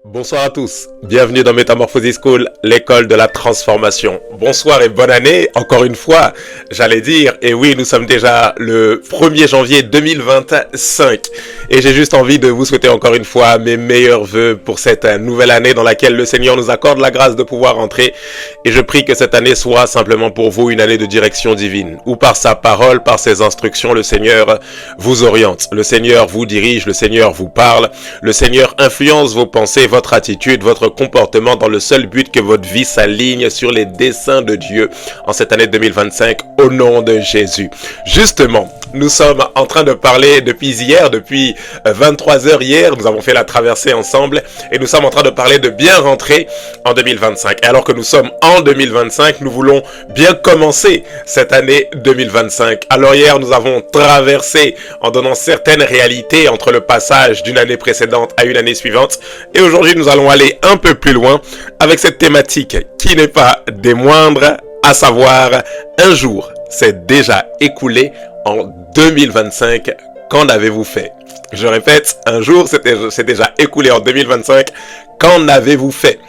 Bonsoir à tous, bienvenue dans Metamorphosis School, l'école de la transformation. Bonsoir et bonne année, encore une fois, j'allais dire, et oui, nous sommes déjà le 1er janvier 2025. Et j'ai juste envie de vous souhaiter encore une fois mes meilleurs vœux pour cette nouvelle année dans laquelle le Seigneur nous accorde la grâce de pouvoir entrer. Et je prie que cette année soit simplement pour vous une année de direction divine, où par sa parole, par ses instructions, le Seigneur vous oriente, le Seigneur vous dirige, le Seigneur vous parle, le Seigneur influence vos pensées, votre attitude, votre comportement dans le seul but que votre vie s'aligne sur les desseins de Dieu en cette année 2025 au nom de Jésus. Justement, nous sommes en train de parler depuis hier, depuis 23 heures hier, nous avons fait la traversée ensemble et nous sommes en train de parler de bien rentrer en 2025. Et alors que nous sommes en 2025, nous voulons bien commencer cette année 2025. Alors hier, nous avons traversé en donnant certaines réalités entre le passage d'une année précédente à une année suivante. Et aujourd'hui, nous allons aller un peu plus loin avec cette thématique qui n'est pas des moindres, à savoir un jour s'est déjà écoulé en 2025. Qu'en avez-vous fait? Je répète, un jour s'est déjà écoulé en 2025. Qu'en avez-vous fait?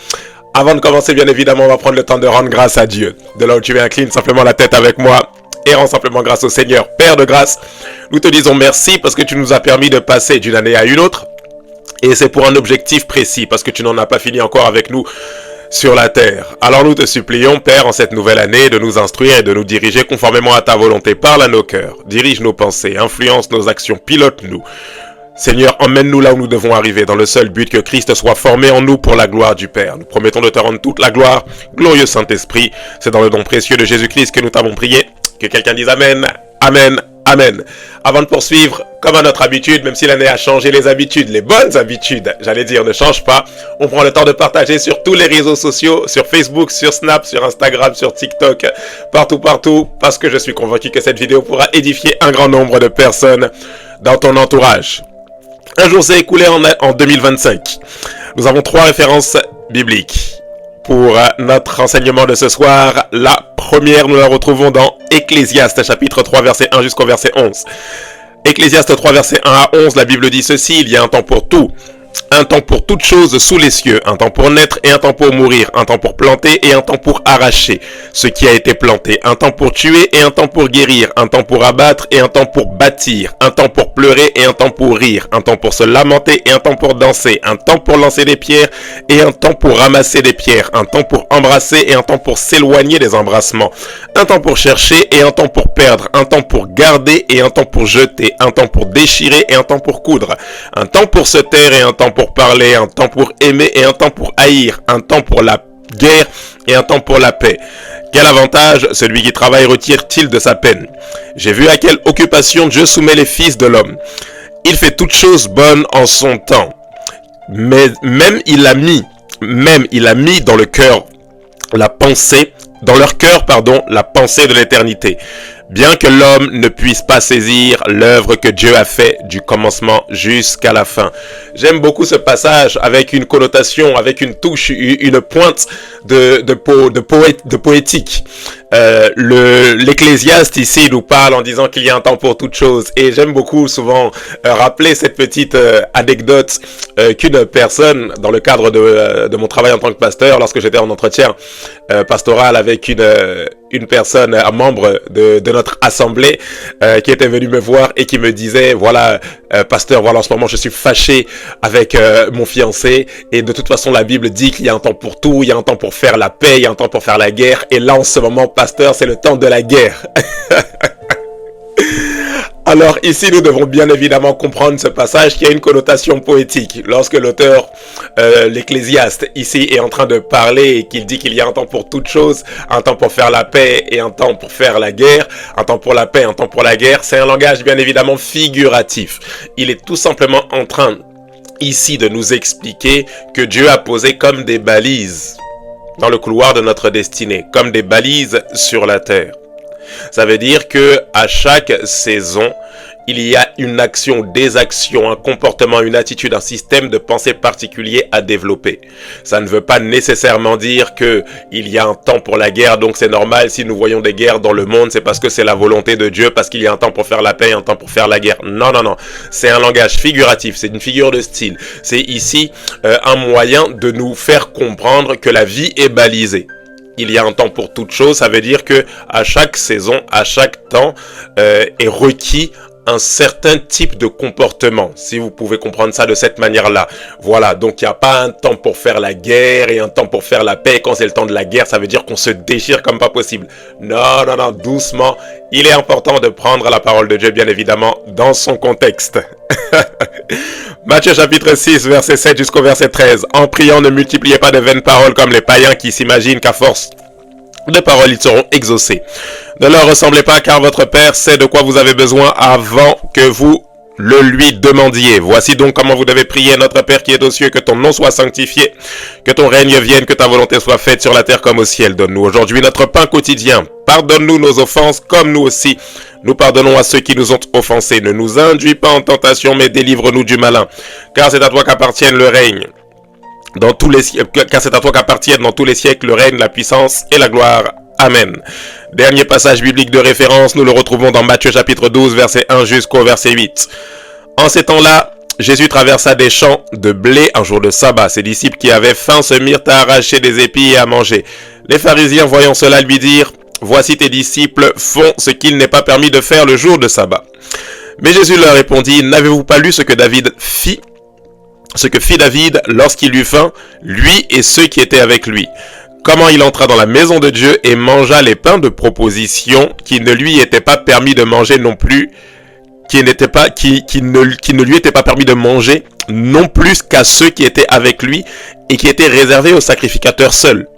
Avant de commencer, bien évidemment, on va prendre le temps de rendre grâce à Dieu. De là où tu es, incline simplement la tête avec moi et rends simplement grâce au Seigneur. Père de grâce, nous te disons merci parce que tu nous as permis de passer d'une année à une autre. Et c'est pour un objectif précis, parce que tu n'en as pas fini encore avec nous sur la terre. Alors nous te supplions, Père, en cette nouvelle année, de nous instruire et de nous diriger conformément à ta volonté. Parle à nos cœurs, dirige nos pensées, influence nos actions, pilote-nous. Seigneur, emmène-nous là où nous devons arriver, dans le seul but que Christ soit formé en nous pour la gloire du Père. Nous promettons de te rendre toute la gloire, glorieux Saint-Esprit. C'est dans le nom précieux de Jésus-Christ que nous t'avons prié. Que quelqu'un dise Amen, Amen, Amen. Avant de poursuivre, comme à notre habitude, même si l'année a changé les habitudes, les bonnes habitudes, j'allais dire, ne changent pas. On prend le temps de partager sur tous les réseaux sociaux, sur Facebook, sur Snap, sur Instagram, sur TikTok, partout, parce que je suis convaincu que cette vidéo pourra édifier un grand nombre de personnes dans ton entourage. Un jour s'est écoulé en 2025. Nous avons 3 références bibliques. Pour notre enseignement de ce soir, la première, nous la retrouvons dans Ecclésiaste, chapitre 3, verset 1 jusqu'au verset 11. Ecclésiaste 3, verset 1 à 11, la Bible dit ceci: il y a un temps pour tout. Un temps pour toutes choses sous les cieux, un temps pour naître et un temps pour mourir, un temps pour planter et un temps pour arracher ce qui a été planté, un temps pour tuer et un temps pour guérir, un temps pour abattre et un temps pour bâtir, un temps pour pleurer et un temps pour rire, un temps pour se lamenter et un temps pour danser, un temps pour lancer des pierres et un temps pour ramasser des pierres, un temps pour embrasser et un temps pour s'éloigner des embrassements, un temps pour chercher et un temps pour perdre, un temps pour garder et un temps pour jeter, un temps pour déchirer et un temps pour coudre, un temps pour se taire et un temps pour parler, un temps pour aimer et un temps pour haïr, un temps pour la guerre et un temps pour la paix. Quel avantage celui qui travaille retire-t-il de sa peine? J'ai vu à quelle occupation Dieu soumet les fils de l'homme. Il fait toutes choses bonnes en son temps. Mais même il a mis dans le cœur la pensée, dans leur cœur, la pensée de l'éternité. Bien que l'homme ne puisse pas saisir l'œuvre que Dieu a fait du commencement jusqu'à la fin. J'aime beaucoup ce passage avec une connotation, avec une touche, une pointe de poétique. L'Ecclésiaste ici nous parle en disant qu'il y a un temps pour toute chose. Et j'aime beaucoup souvent rappeler cette petite anecdote qu'une personne, dans le cadre de mon travail en tant que pasteur, lorsque j'étais en entretien pastoral avec une personne, un membre de notre assemblée qui était venu me voir et qui me disait, voilà, pasteur, voilà, en ce moment je suis fâché avec mon fiancé et de toute façon la Bible dit qu'il y a un temps pour tout, il y a un temps pour faire la paix, il y a un temps pour faire la guerre, et là en ce moment, pasteur, c'est le temps de la guerre. Alors ici, nous devons bien évidemment comprendre ce passage qui a une connotation poétique. Lorsque l'auteur, l'Ecclésiaste, ici est en train de parler et qu'il dit qu'il y a un temps pour toute chose, un temps pour faire la paix et un temps pour faire la guerre, un temps pour la paix, un temps pour la guerre, c'est un langage bien évidemment figuratif. Il est tout simplement en train ici de nous expliquer que Dieu a posé comme des balises dans le couloir de notre destinée, comme des balises sur la terre. Ça veut dire que à chaque saison, il y a une action, des actions, un comportement, une attitude, un système de pensée particulier à développer. Ça ne veut pas nécessairement dire que il y a un temps pour la guerre, donc c'est normal si nous voyons des guerres dans le monde, c'est parce que c'est la volonté de Dieu, parce qu'il y a un temps pour faire la paix, un temps pour faire la guerre. Non, non, non. C'est un langage figuratif, c'est une figure de style. C'est ici un moyen de nous faire comprendre que la vie est balisée. Il y a un temps pour toute chose, ça veut dire que à chaque saison, à chaque temps est requis un certain type de comportement, si vous pouvez comprendre ça de cette manière-là. Voilà, donc il n'y a pas un temps pour faire la guerre et un temps pour faire la paix. Quand c'est le temps de la guerre, ça veut dire qu'on se déchire comme pas possible. Non, non, non, doucement. Il est important de prendre la parole de Dieu, bien évidemment, dans son contexte. Matthieu chapitre 6, verset 7 jusqu'au verset 13. En priant, ne multipliez pas de vaines paroles comme les païens qui s'imaginent qu'à force de paroles, ils seront exaucés. Ne leur ressemblez pas, car votre Père sait de quoi vous avez besoin avant que vous le lui demandiez. Voici donc comment vous devez prier: notre Père qui est aux cieux, que ton nom soit sanctifié, que ton règne vienne, que ta volonté soit faite sur la terre comme au ciel. Donne-nous aujourd'hui notre pain quotidien. Pardonne-nous nos offenses, comme nous aussi nous pardonnons à ceux qui nous ont offensés. Ne nous induis pas en tentation, mais délivre-nous du malin. Car c'est à toi qu'appartiennent le règne car c'est à toi qu'appartiennent dans tous les siècles le règne, la puissance et la gloire. Amen. Dernier passage biblique de référence, nous le retrouvons dans Matthieu chapitre 12, verset 1 jusqu'au verset 8. En ces temps-là, Jésus traversa des champs de blé un jour de sabbat. Ses disciples qui avaient faim se mirent à arracher des épis et à manger. Les pharisiens, voyant cela, lui dirent: voici tes disciples font ce qu'il n'est pas permis de faire le jour de sabbat. Mais Jésus leur répondit: n'avez-vous pas lu ce que fit David lorsqu'il eut faim, lui et ceux qui étaient avec lui? Comment il entra dans la maison de Dieu et mangea les pains de proposition qui ne lui étaient pas permis de manger non plus, qui ne lui était pas permis de manger non plus qu'à ceux qui étaient avec lui et qui étaient réservés aux sacrificateurs seuls.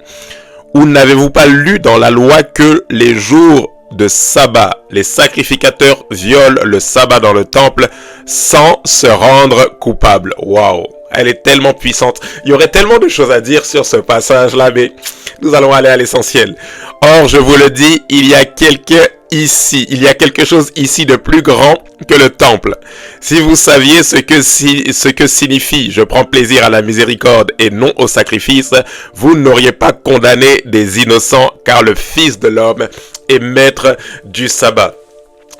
Ou n'avez-vous pas lu dans la loi que les jours de sabbat, les sacrificateurs violent le sabbat dans le temple sans se rendre coupables? Waouh, elle est tellement puissante. Il y aurait tellement de choses à dire sur ce passage-là, mais nous allons aller à l'essentiel. Or, je vous le dis, il y a quelque chose ici de plus grand que le temple. Si vous saviez ce que signifie: je prends plaisir à la miséricorde et non au sacrifice, vous n'auriez pas condamné des innocents, car le Fils de l'homme est maître du sabbat.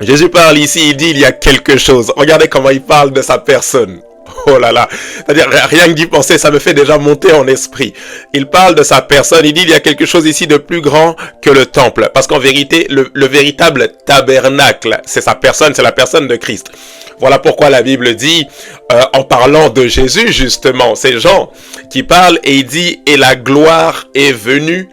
Jésus parle ici, il dit il y a quelque chose. Regardez comment il parle de sa personne. Oh là là, c'est-à-dire rien que d'y penser, ça me fait déjà monter en esprit. Il parle de sa personne, il dit il y a quelque chose ici de plus grand que le temple. Parce qu'en vérité, le véritable tabernacle, c'est sa personne, c'est la personne de Christ. Voilà pourquoi la Bible dit, en parlant de Jésus justement, c'est Jean qui parle et il dit « Et la gloire est venue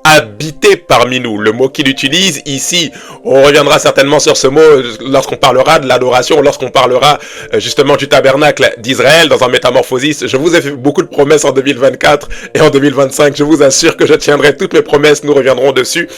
habiter parmi nous ». Le mot qu'il utilise ici, on reviendra certainement sur ce mot lorsqu'on parlera de l'adoration, lorsqu'on parlera justement du tabernacle d'Israël dans un Métamorphosis. Je vous ai fait beaucoup de promesses en 2024 et en 2025. Je vous assure que je tiendrai toutes mes promesses, nous reviendrons dessus.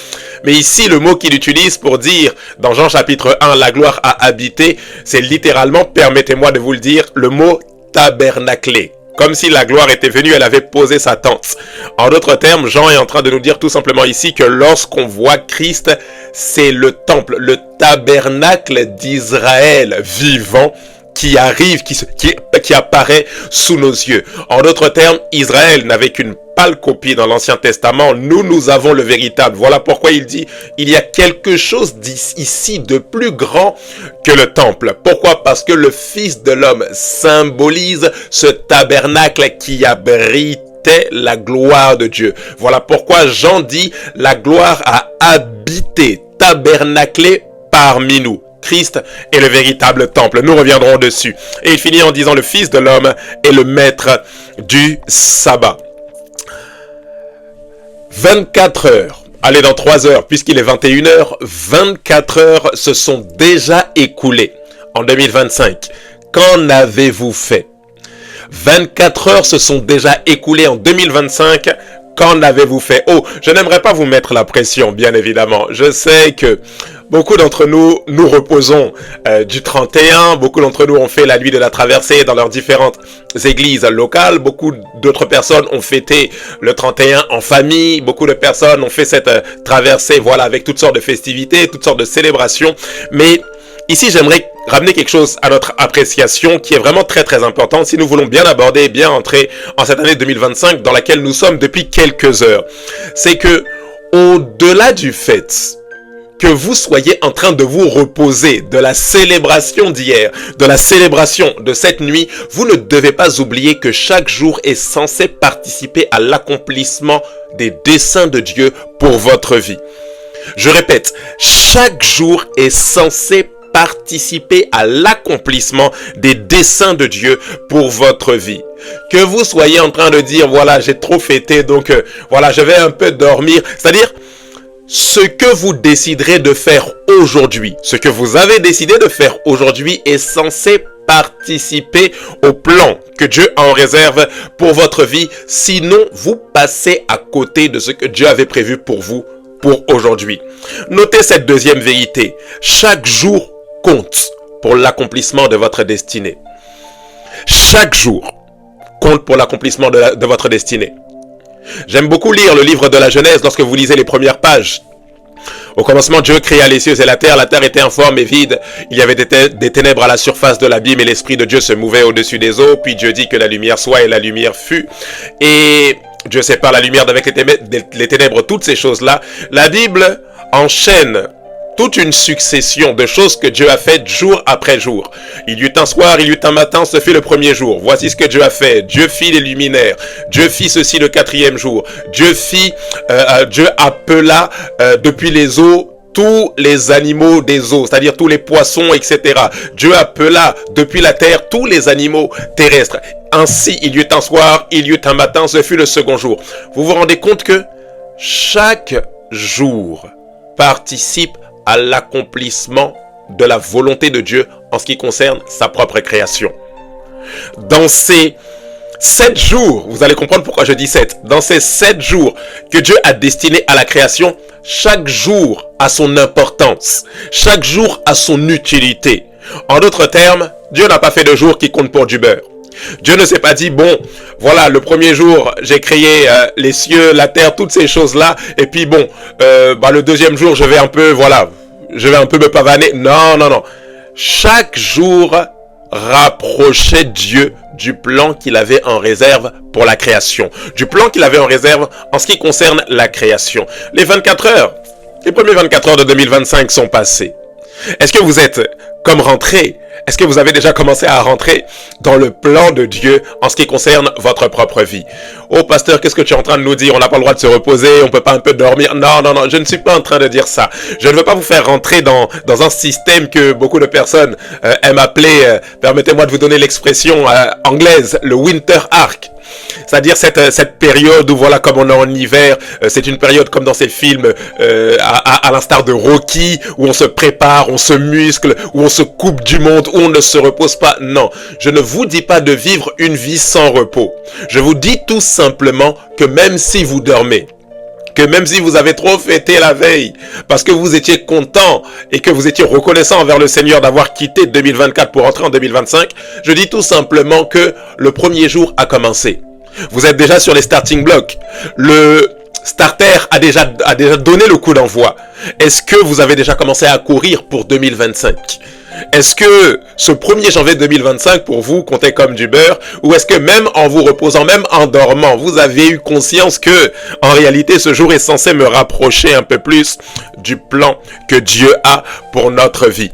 Mais ici, le mot qu'il utilise pour dire dans Jean chapitre 1, la gloire a habité, c'est littéralement, permettez-moi de vous le dire, le mot tabernaclé. Comme si la gloire était venue, elle avait posé sa tente. En d'autres termes, Jean est en train de nous dire tout simplement ici que lorsqu'on voit Christ, c'est le temple, le tabernacle d'Israël vivant qui arrive, qui apparaît sous nos yeux. En d'autres termes, Israël n'avait qu'une pâle copie dans l'Ancien Testament. Nous avons le véritable. Voilà pourquoi il dit, il y a quelque chose ici de plus grand que le temple. Pourquoi? Parce que le Fils de l'homme symbolise ce tabernacle qui abritait la gloire de Dieu. Voilà pourquoi Jean dit, la gloire a habité, tabernaclé parmi nous. Christ est le véritable temple. Nous reviendrons dessus. Et il finit en disant, le Fils de l'homme est le maître du sabbat. 24 heures, allez dans 3 heures, puisqu'il est 21 heures, 24 heures se sont déjà écoulées en 2025. Qu'en avez-vous fait? 24 heures se sont déjà écoulées en 2025. Qu'en avez-vous fait? Oh, je n'aimerais pas vous mettre la pression, bien évidemment. Je sais que beaucoup d'entre nous, nous reposons du 31. Beaucoup d'entre nous ont fait la nuit de la traversée dans leurs différentes églises locales. Beaucoup d'autres personnes ont fêté le 31 en famille. Beaucoup de personnes ont fait cette traversée, voilà, avec toutes sortes de festivités, toutes sortes de célébrations. Mais Ici, j'aimerais ramener quelque chose à notre appréciation qui est vraiment très très important si nous voulons bien aborder et bien entrer en cette année 2025 dans laquelle nous sommes depuis quelques heures. C'est que, au-delà du fait que vous soyez en train de vous reposer de la célébration d'hier, de la célébration de cette nuit, vous ne devez pas oublier que chaque jour est censé participer à l'accomplissement des desseins de Dieu pour votre vie. Je répète, chaque jour est censé participer à l'accomplissement des desseins de Dieu pour votre vie. Que vous soyez en train de dire, voilà, j'ai trop fêté, donc voilà, je vais un peu dormir. C'est-à-dire, ce que vous déciderez de faire aujourd'hui, ce que vous avez décidé de faire aujourd'hui est censé participer au plan que Dieu a en réserve pour votre vie. Sinon, vous passez à côté de ce que Dieu avait prévu pour vous pour aujourd'hui. Notez cette deuxième vérité. Chaque jour compte pour l'accomplissement de votre destinée. Chaque jour compte pour l'accomplissement de votre destinée. J'aime beaucoup lire le livre de la Genèse lorsque vous lisez les premières pages. Au commencement, Dieu créa les cieux et la terre était informe et vide. Il y avait des ténèbres à la surface de l'abîme et l'Esprit de Dieu se mouvait au-dessus des eaux. Puis Dieu dit que la lumière soit et la lumière fut. Et Dieu sépare la lumière d'avec les ténèbres, toutes ces choses-là. La Bible enchaîne toute une succession de choses que Dieu a faites jour après jour. Il y eut un soir, il y eut un matin, ce fut le premier jour. Voici ce que Dieu a fait. Dieu fit les luminaires. Dieu fit ceci le quatrième jour. Dieu appela depuis les eaux tous les animaux des eaux, c'est-à-dire tous les poissons, etc. Dieu appela depuis la terre tous les animaux terrestres. Ainsi, il y eut un soir, il y eut un matin, ce fut le second jour. Vous vous rendez compte que chaque jour participe à l'accomplissement de la volonté de Dieu en ce qui concerne sa propre création. Dans ces 7 jours, vous allez comprendre pourquoi je dis 7, dans ces 7 jours que Dieu a destinés à la création, chaque jour a son importance, chaque jour a son utilité. En d'autres termes, Dieu n'a pas fait de jour qui compte pour du beurre. Dieu ne s'est pas dit, bon, voilà, le premier jour, j'ai créé les cieux, la terre, toutes ces choses-là, et puis bon, le deuxième jour, je vais un peu me pavaner. Non, non, non. Chaque jour rapprochait Dieu du plan qu'il avait en réserve pour la création, du plan qu'il avait en réserve en ce qui concerne la création. Les premiers 24 heures de 2025 sont passées. Est-ce que vous êtes comme rentré? Est-ce que vous avez déjà commencé à rentrer dans le plan de Dieu en ce qui concerne votre propre vie? Oh pasteur, qu'est-ce que tu es en train de nous dire? On n'a pas le droit de se reposer, on peut pas un peu dormir. Non, non, non, je ne suis pas en train de dire ça. Je ne veux pas vous faire rentrer dans un système que beaucoup de personnes aiment appeler, permettez-moi de vous donner l'expression anglaise, le winter arc. C'est-à-dire cette période où voilà, comme on est en hiver, c'est une période comme dans ces films à l'instar de Rocky, où on se prépare, on se muscle, où on se coupe du monde, où on ne se repose pas. Non, je ne vous dis pas de vivre une vie sans repos. Je vous dis tout simplement que même si vous dormez, que même si vous avez trop fêté la veille, parce que vous étiez content et que vous étiez reconnaissant envers le Seigneur d'avoir quitté 2024 pour entrer en 2025, je dis tout simplement que le premier jour a commencé. Vous êtes déjà sur les starting blocks. Le starter a déjà donné le coup d'envoi. Est-ce que vous avez déjà commencé à courir pour 2025? Est-ce que ce 1er janvier 2025 pour vous comptait comme du beurre? Ou est-ce que même en vous reposant, même en dormant, vous avez eu conscience que en réalité ce jour est censé me rapprocher un peu plus du plan que Dieu a pour notre vie?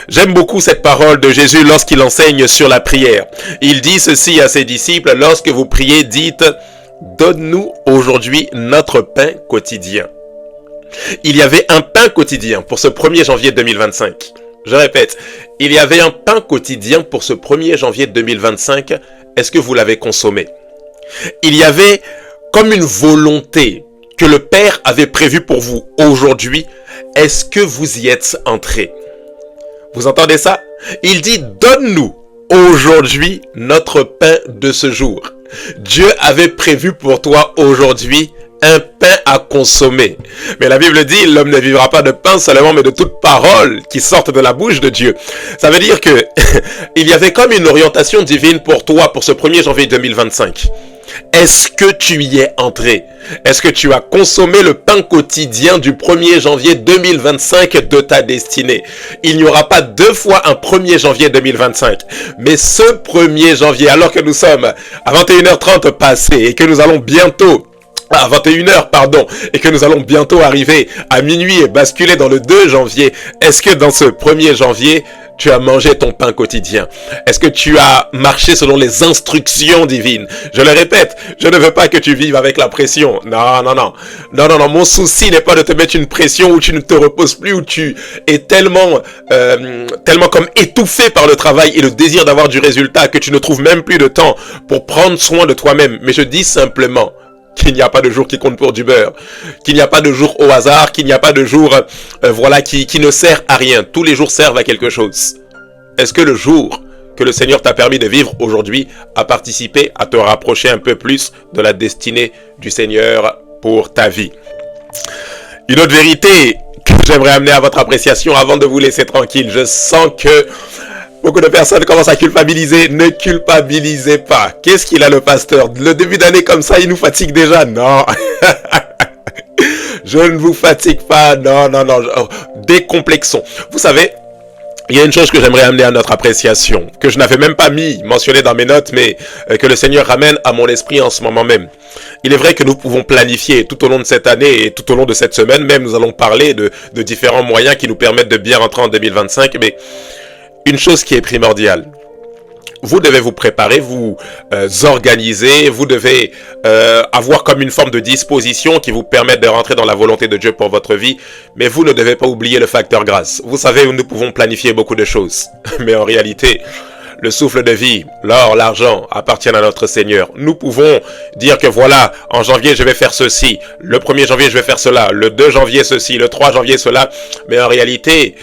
J'aime beaucoup cette parole de Jésus lorsqu'il enseigne sur la prière. Il dit ceci à ses disciples: lorsque vous priez, dites: donne-nous aujourd'hui notre pain quotidien. Il y avait un pain quotidien pour ce 1er janvier 2025. Je répète, il y avait un pain quotidien pour ce 1er janvier 2025. Est-ce que vous l'avez consommé? Il y avait comme une volonté que le Père avait prévue pour vous aujourd'hui. Est-ce que vous y êtes entré? Vous entendez ça? Il dit: donne-nous aujourd'hui notre pain de ce jour. Dieu avait prévu pour toi aujourd'hui un pain à consommer. Mais la Bible dit: l'homme ne vivra pas de pain seulement, mais de toute parole qui sorte de la bouche de Dieu. Ça veut dire que il y avait comme une orientation divine pour toi pour ce 1er janvier 2025. Est-ce que tu y es entré? Est-ce que tu as consommé le pain quotidien du 1er janvier 2025 de ta destinée? Il n'y aura pas deux fois un 1er janvier 2025. Mais ce 1er janvier, alors que nous sommes à 21h30 passé et que nous allons bientôt à 21h, pardon, et que nous allons bientôt arriver à minuit et basculer dans le 2 janvier, est-ce que dans ce 1er janvier, tu as mangé ton pain quotidien? Est-ce que tu as marché selon les instructions divines? Je le répète, je ne veux pas que tu vives avec la pression. Non, non, non. Non, non, non. Mon souci n'est pas de te mettre une pression où tu ne te reposes plus, où tu es tellement comme étouffé par le travail et le désir d'avoir du résultat que tu ne trouves même plus de temps pour prendre soin de toi-même. Mais je dis simplement qu'il n'y a pas de jour qui compte pour du beurre, qu'il n'y a pas de jour au hasard, qu'il n'y a pas de jour qui ne sert à rien. Tous les jours servent à quelque chose. Est-ce que le jour que le Seigneur t'a permis de vivre aujourd'hui a participé à te rapprocher un peu plus de la destinée du Seigneur pour ta vie? Une autre vérité que j'aimerais amener à votre appréciation avant de vous laisser tranquille. Je sens que beaucoup de personnes commencent à culpabiliser. Ne culpabilisez pas. Qu'est-ce qu'il a, le pasteur? Le début d'année comme ça, il nous fatigue déjà? Non. Je ne vous fatigue pas. Non, non, non. Décomplexons. Vous savez, il y a une chose que j'aimerais amener à notre appréciation, que je n'avais même pas mentionné dans mes notes, mais que le Seigneur ramène à mon esprit en ce moment même. Il est vrai que nous pouvons planifier tout au long de cette année et tout au long de cette semaine même, nous allons parler de différents moyens qui nous permettent de bien rentrer en 2025, mais une chose qui est primordiale, vous devez vous préparer, vous organiser, vous devez avoir comme une forme de disposition qui vous permette de rentrer dans la volonté de Dieu pour votre vie, mais vous ne devez pas oublier le facteur grâce. Vous savez, nous pouvons planifier beaucoup de choses, mais en réalité, le souffle de vie, l'or, l'argent appartiennent à notre Seigneur. Nous pouvons dire que voilà, en janvier je vais faire ceci, le 1er janvier je vais faire cela, le 2 janvier ceci, le 3 janvier cela, mais en réalité,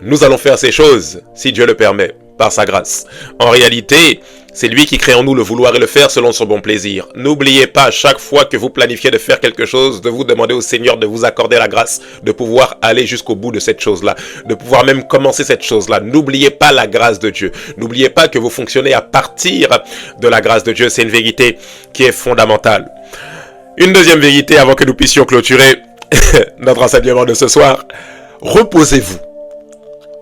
nous allons faire ces choses, si Dieu le permet, par sa grâce. En réalité, c'est lui qui crée en nous le vouloir et le faire selon son bon plaisir. N'oubliez pas, à chaque fois que vous planifiez de faire quelque chose, de vous demander au Seigneur de vous accorder la grâce, de pouvoir aller jusqu'au bout de cette chose-là, de pouvoir même commencer cette chose-là. N'oubliez pas la grâce de Dieu. N'oubliez pas que vous fonctionnez à partir de la grâce de Dieu. C'est une vérité qui est fondamentale. Une deuxième vérité avant que nous puissions clôturer notre enseignement de ce soir. Reposez-vous.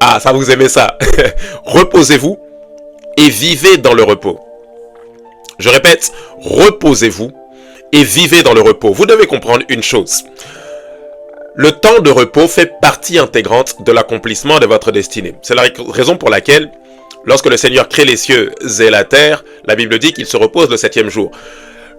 Ah, ça vous aimez ça. Reposez-vous et vivez dans le repos. Je répète, reposez-vous et vivez dans le repos. Vous devez comprendre une chose. Le temps de repos fait partie intégrante de l'accomplissement de votre destinée. C'est la raison pour laquelle, lorsque le Seigneur crée les cieux et la terre, la Bible dit qu'il se repose le 7e jour.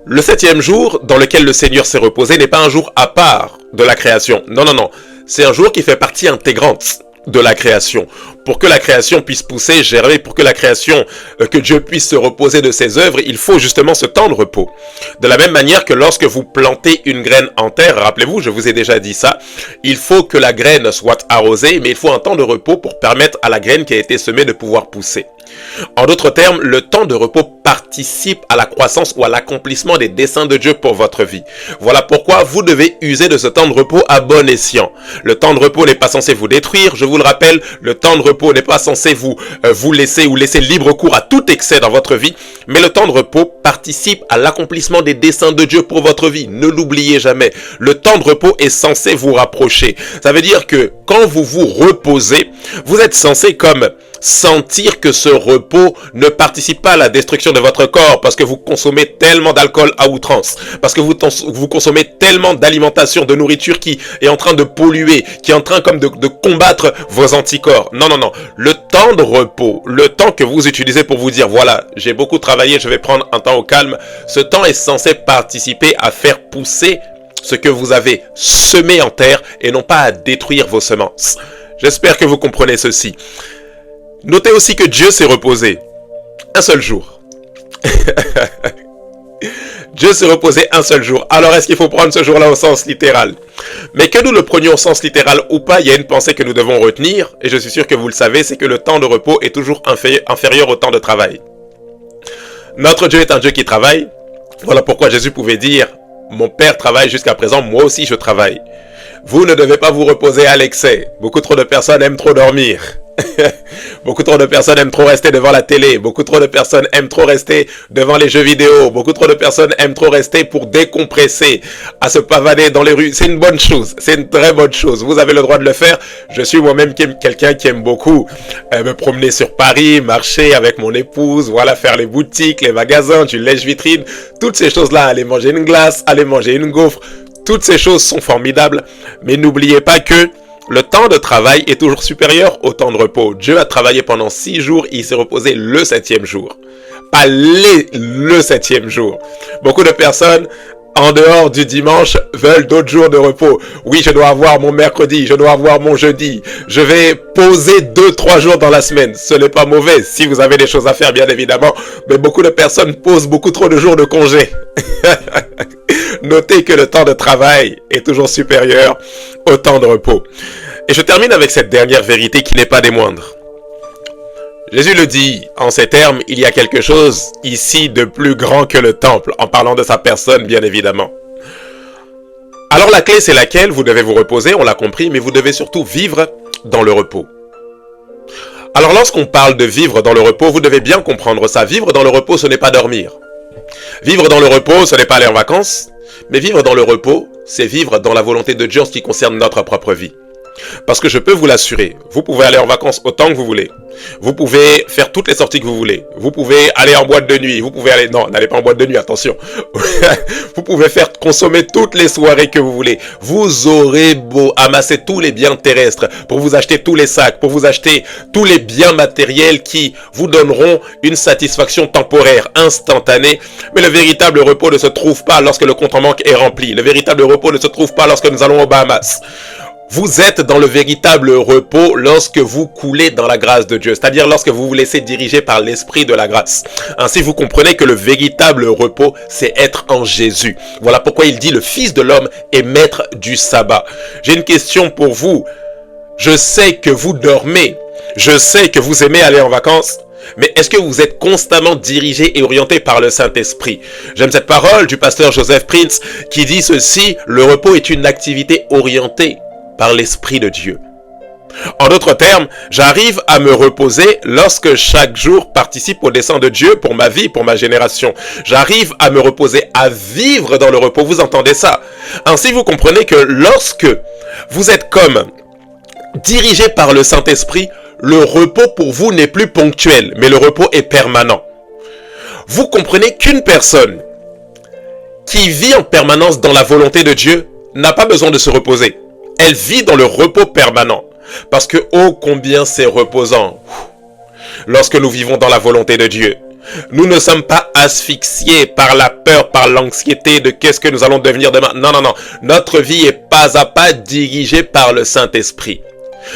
Le 7e jour dans lequel le Seigneur s'est reposé n'est pas un jour à part de la création. Non, non, non. C'est un jour qui fait partie intégrante de la création. Pour que la création puisse pousser, germer, pour que la création, que Dieu puisse se reposer de ses œuvres, il faut justement ce temps de repos. De la même manière que lorsque vous plantez une graine en terre, rappelez-vous, je vous ai déjà dit ça, il faut que la graine soit arrosée, mais il faut un temps de repos pour permettre à la graine qui a été semée de pouvoir pousser. En d'autres termes, le temps de repos participe à la croissance ou à l'accomplissement des desseins de Dieu pour votre vie. Voilà pourquoi vous devez user de ce temps de repos à bon escient. Le temps de repos n'est pas censé vous détruire, je vous le rappelle, le temps de repos n'est pas censé vous laisser libre cours à tout excès dans votre vie, mais le temps de repos participe à l'accomplissement des desseins de Dieu pour votre vie. Ne l'oubliez jamais. Le temps de repos est censé vous rapprocher. Ça veut dire que quand vous vous reposez, vous êtes censé comme sentir que ce repos ne participe pas à la destruction de votre corps parce que vous consommez tellement d'alcool à outrance, parce que vous consommez tellement d'alimentation, de nourriture qui est en train de polluer, qui est en train comme de combattre vos anticorps. Non, non, non. Le temps de repos, le temps que vous utilisez pour vous dire, voilà, j'ai beaucoup travaillé, je vais prendre un temps au calme, ce temps est censé participer à faire pousser ce que vous avez semé en terre et non pas à détruire vos semences. J'espère que vous comprenez ceci. Notez aussi que Dieu s'est reposé un seul jour. Dieu s'est reposé un seul jour. Alors est-ce qu'il faut prendre ce jour-là au sens littéral? Mais que nous le prenions au sens littéral ou pas, il y a une pensée que nous devons retenir, et je suis sûr que vous le savez, c'est que le temps de repos est toujours inférieur au temps de travail. Notre Dieu est un Dieu qui travaille. Voilà pourquoi Jésus pouvait dire, mon Père travaille jusqu'à présent, moi aussi je travaille. Vous ne devez pas vous reposer à l'excès. Beaucoup trop de personnes aiment trop dormir. Beaucoup trop de personnes aiment trop rester devant la télé. Beaucoup trop de personnes aiment trop rester devant les jeux vidéo. Beaucoup trop de personnes aiment trop rester pour décompresser, à se pavaner dans les rues. C'est une bonne chose. C'est une très bonne chose. Vous avez le droit de le faire. Je suis moi-même quelqu'un qui aime beaucoup me promener sur Paris, marcher avec mon épouse, voilà, faire les boutiques, les magasins, du lèche-vitrine. Toutes ces choses-là, aller manger une glace, aller manger une gaufre. Toutes ces choses sont formidables. Mais n'oubliez pas que le temps de travail est toujours supérieur au temps de repos. Dieu a travaillé pendant 6 jours, il s'est reposé le 7e jour. Pas le 7e jour. Beaucoup de personnes, en dehors du dimanche, veulent d'autres jours de repos. Oui, je dois avoir mon mercredi, je dois avoir mon jeudi. Je vais poser 2-3 jours dans la semaine. Ce n'est pas mauvais si vous avez des choses à faire, bien évidemment. Mais beaucoup de personnes posent beaucoup trop de jours de congé. Notez que le temps de travail est toujours supérieur au temps de repos. Et je termine avec cette dernière vérité qui n'est pas des moindres. Jésus le dit en ces termes, il y a quelque chose ici de plus grand que le temple, en parlant de sa personne, bien évidemment. Alors la clé, c'est laquelle? Vous devez vous reposer, on l'a compris, mais vous devez surtout vivre dans le repos. Alors lorsqu'on parle de vivre dans le repos, vous devez bien comprendre ça. Vivre dans le repos, ce n'est pas dormir. Vivre dans le repos, ce n'est pas aller en vacances, mais vivre dans le repos, c'est vivre dans la volonté de Dieu en ce qui concerne notre propre vie. Parce que je peux vous l'assurer, vous pouvez aller en vacances autant que vous voulez. Vous pouvez faire toutes les sorties que vous voulez. Vous pouvez aller en boîte de nuit. Vous pouvez aller... Non, n'allez pas en boîte de nuit, attention. Vous pouvez consommer toutes les soirées que vous voulez. Vous aurez beau amasser tous les biens terrestres pour vous acheter tous les sacs, pour vous acheter tous les biens matériels qui vous donneront une satisfaction temporaire, instantanée. Mais le véritable repos ne se trouve pas lorsque le compte en banque est rempli. Le véritable repos ne se trouve pas lorsque nous allons aux Bahamas. Vous êtes dans le véritable repos lorsque vous coulez dans la grâce de Dieu, c'est-à-dire lorsque vous vous laissez diriger par l'esprit de la grâce. Ainsi, vous comprenez que le véritable repos, c'est être en Jésus. Voilà pourquoi il dit le Fils de l'homme est maître du sabbat. J'ai une question pour vous. Je sais que vous dormez. Je sais que vous aimez aller en vacances. Mais est-ce que vous êtes constamment dirigé et orienté par le Saint-Esprit? J'aime cette parole du pasteur Joseph Prince qui dit ceci: le repos est une activité orientée par l'Esprit de Dieu. En d'autres termes, j'arrive à me reposer lorsque chaque jour participe au dessein de Dieu pour ma vie, pour ma génération. J'arrive à me reposer, à vivre dans le repos. Vous entendez ça? Ainsi, vous comprenez que lorsque vous êtes comme dirigé par le Saint-Esprit, le repos pour vous n'est plus ponctuel, mais le repos est permanent. Vous comprenez qu'une personne qui vit en permanence dans la volonté de Dieu n'a pas besoin de se reposer. Elle vit dans le repos permanent. Parce que, oh combien c'est reposant. Lorsque nous vivons dans la volonté de Dieu. Nous ne sommes pas asphyxiés par la peur, par l'anxiété de qu'est-ce que nous allons devenir demain. Non, non, non. Notre vie est pas à pas dirigée par le Saint-Esprit.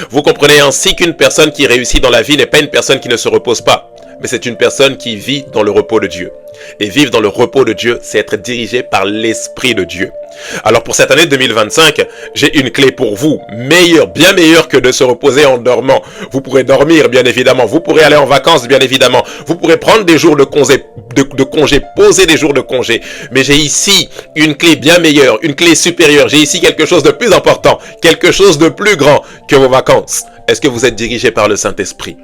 Vous comprenez ainsi qu'une personne qui réussit dans la vie n'est pas une personne qui ne se repose pas. Mais c'est une personne qui vit dans le repos de Dieu. Et vivre dans le repos de Dieu, c'est être dirigé par l'Esprit de Dieu. Alors pour cette année 2025, j'ai une clé pour vous, meilleure, bien meilleure que de se reposer en dormant. Vous pourrez dormir, bien évidemment. Vous pourrez aller en vacances, bien évidemment. Vous pourrez prendre des jours de congé, poser des jours de congé. Mais j'ai ici une clé bien meilleure, une clé supérieure. J'ai ici quelque chose de plus important, quelque chose de plus grand que vos vacances. Est-ce que vous êtes dirigé par le Saint-Esprit?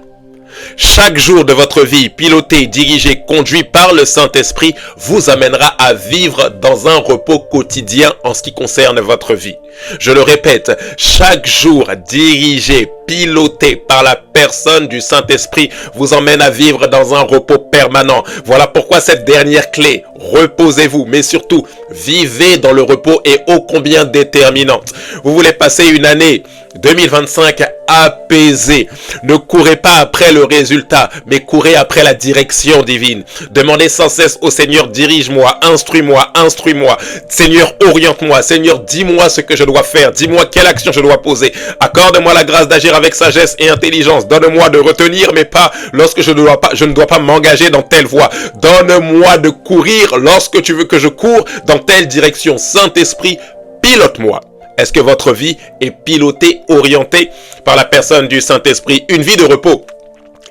Chaque jour de votre vie, piloté, dirigé, conduit par le Saint-Esprit, vous amènera à vivre dans un repos quotidien en ce qui concerne votre vie. Je le répète, chaque jour, dirigé, piloté par la personne du Saint-Esprit, vous emmène à vivre dans un repos permanent. Voilà pourquoi cette dernière clé, reposez-vous, mais surtout, vivez dans le repos est ô combien déterminante. Vous voulez passer une année 2025 apaisée. Ne courez pas après le résultat, mais courez après la direction divine. Demandez sans cesse au Seigneur, dirige-moi, instruis-moi, instruis-moi. Seigneur, oriente-moi. Seigneur, dis-moi ce que je dois faire. Dis-moi quelle action je dois poser. Accorde-moi la grâce d'agir avec sagesse et intelligence. Donne-moi de retenir mes pas lorsque je ne dois pas m'engager dans telle voie. Donne-moi de courir lorsque tu veux que je cours dans telle direction. Saint-Esprit, pilote-moi. Est-ce que votre vie est pilotée, orientée par la personne du Saint-Esprit? Une vie de repos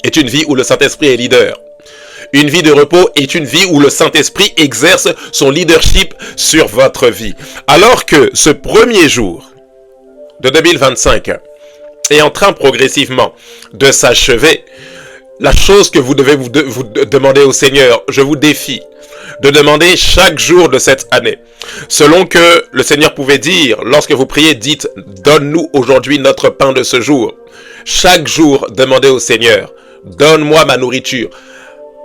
est une vie où le Saint-Esprit est leader. Une vie de repos est une vie où le Saint-Esprit exerce son leadership sur votre vie. Alors que ce premier jour de 2025 est en train progressivement de s'achever, la chose que vous devez vous demander au Seigneur, je vous défie de demander chaque jour de cette année. Selon que le Seigneur pouvait dire, lorsque vous priez, dites, donne-nous aujourd'hui notre pain de ce jour. Chaque jour, demandez au Seigneur, donne-moi ma nourriture.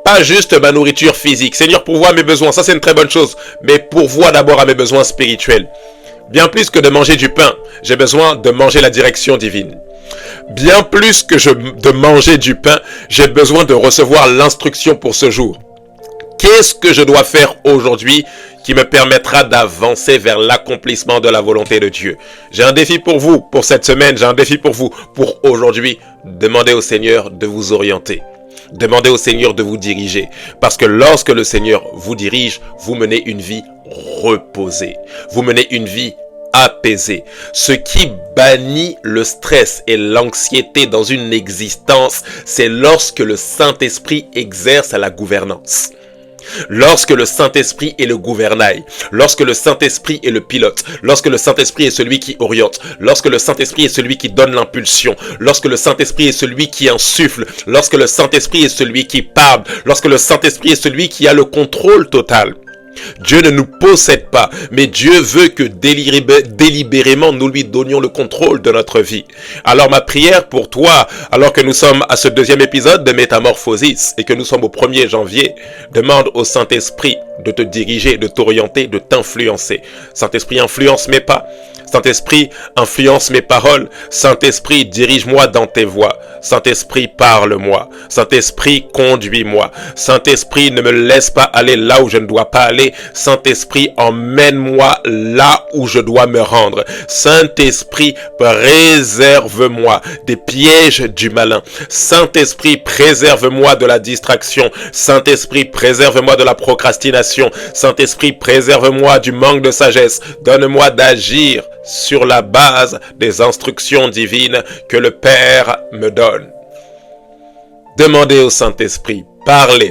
Pas juste ma nourriture physique. Seigneur, pourvois mes besoins, ça c'est une très bonne chose, mais pourvois d'abord à mes besoins spirituels. Bien plus que de manger du pain, j'ai besoin de manger la direction divine. Bien plus que de manger du pain, j'ai besoin de recevoir l'instruction pour ce jour. Qu'est-ce que je dois faire aujourd'hui qui me permettra d'avancer vers l'accomplissement de la volonté de Dieu? J'ai un défi pour vous, pour cette semaine, j'ai un défi pour vous, pour aujourd'hui. Demandez au Seigneur de vous orienter. Demandez au Seigneur de vous diriger. Parce que lorsque le Seigneur vous dirige, vous menez une vie reposée. Vous menez une vie apaisé. Ce qui bannit le stress et l'anxiété dans une existence, c'est lorsque le Saint-Esprit exerce la gouvernance. Lorsque le Saint-Esprit est le gouvernail, lorsque le Saint-Esprit est le pilote, lorsque le Saint-Esprit est celui qui oriente, lorsque le Saint-Esprit est celui qui donne l'impulsion, lorsque le Saint-Esprit est celui qui insuffle, lorsque le Saint-Esprit est celui qui parle, lorsque le Saint-Esprit est celui qui a le contrôle total. Dieu ne nous possède pas, mais Dieu veut que délibérément nous lui donnions le contrôle de notre vie. Alors ma prière pour toi, alors que nous sommes à ce deuxième épisode de Métamorphosis et que nous sommes au 1er janvier, demande au Saint-Esprit de te diriger, de t'orienter, de t'influencer. Saint-Esprit, influence mes pas. Saint-Esprit, influence mes paroles. Saint-Esprit, dirige-moi dans tes voies. Saint-Esprit, parle-moi. Saint-Esprit, conduis-moi. Saint-Esprit, ne me laisse pas aller là où je ne dois pas aller. Saint-Esprit, emmène-moi là où je dois me rendre. Saint-Esprit, préserve-moi des pièges du malin. Saint-Esprit, préserve-moi de la distraction. Saint-Esprit, préserve-moi de la procrastination. Saint-Esprit, préserve-moi du manque de sagesse. Donne-moi d'agir sur la base des instructions divines que le Père me donne. Demandez au Saint-Esprit, parlez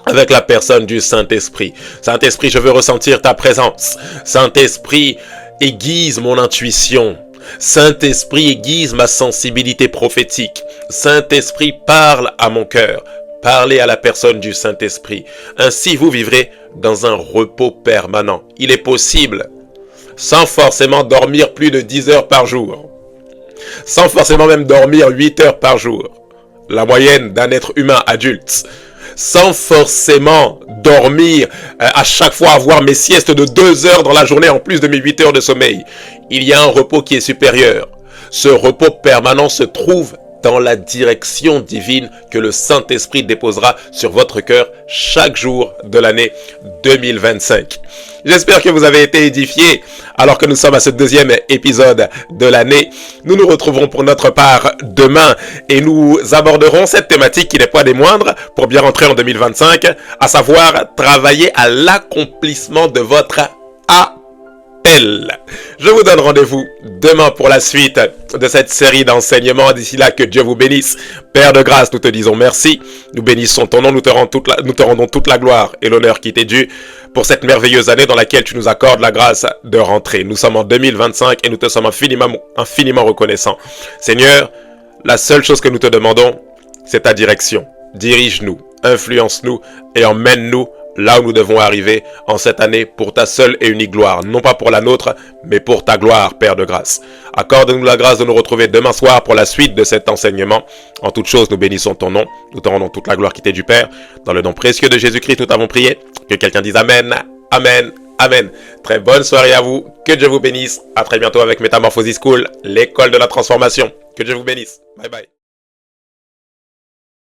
avec la personne du Saint-Esprit. Saint-Esprit, je veux ressentir ta présence. Saint-Esprit, aiguise mon intuition. Saint-Esprit, aiguise ma sensibilité prophétique. Saint-Esprit, parle à mon cœur. Parlez à la personne du Saint-Esprit. Ainsi, vous vivrez dans un repos permanent. Il est possible, sans forcément dormir plus de 10 heures par jour, sans forcément même dormir 8 heures par jour, la moyenne d'un être humain adulte, sans forcément dormir à chaque fois, avoir mes siestes de 2 heures dans la journée en plus de mes 8 heures de sommeil. Il y a un repos qui est supérieur. Ce repos permanent se trouve dans la direction divine que le Saint-Esprit déposera sur votre cœur chaque jour de l'année 2025. J'espère que vous avez été édifiés alors que nous sommes à ce deuxième épisode de l'année. Nous nous retrouverons pour notre part demain et nous aborderons cette thématique qui n'est pas des moindres pour bien rentrer en 2025, à savoir travailler à l'accomplissement de votre appel. Je vous donne rendez-vous demain pour la suite de cette série d'enseignements. D'ici là, que Dieu vous bénisse. Père de grâce, nous te disons merci. Nous bénissons ton nom, nous te rendons toute la gloire et l'honneur qui t'est dû pour cette merveilleuse année dans laquelle tu nous accordes la grâce de rentrer. Nous sommes en 2025 et nous te sommes infiniment reconnaissants. Seigneur, la seule chose que nous te demandons, c'est ta direction. Dirige-nous, influence-nous et emmène-nous là où nous devons arriver en cette année pour ta seule et unique gloire. Non pas pour la nôtre, mais pour ta gloire, Père de grâce. Accorde-nous la grâce de nous retrouver demain soir pour la suite de cet enseignement. En toute chose, nous bénissons ton nom. Nous te rendons toute la gloire qui t'est du Père. Dans le nom précieux de Jésus-Christ, nous t'avons prié. Que quelqu'un dise Amen, Amen, Amen. Très bonne soirée à vous. Que Dieu vous bénisse. À très bientôt avec Métamorphosis School, l'école de la transformation. Que Dieu vous bénisse. Bye bye.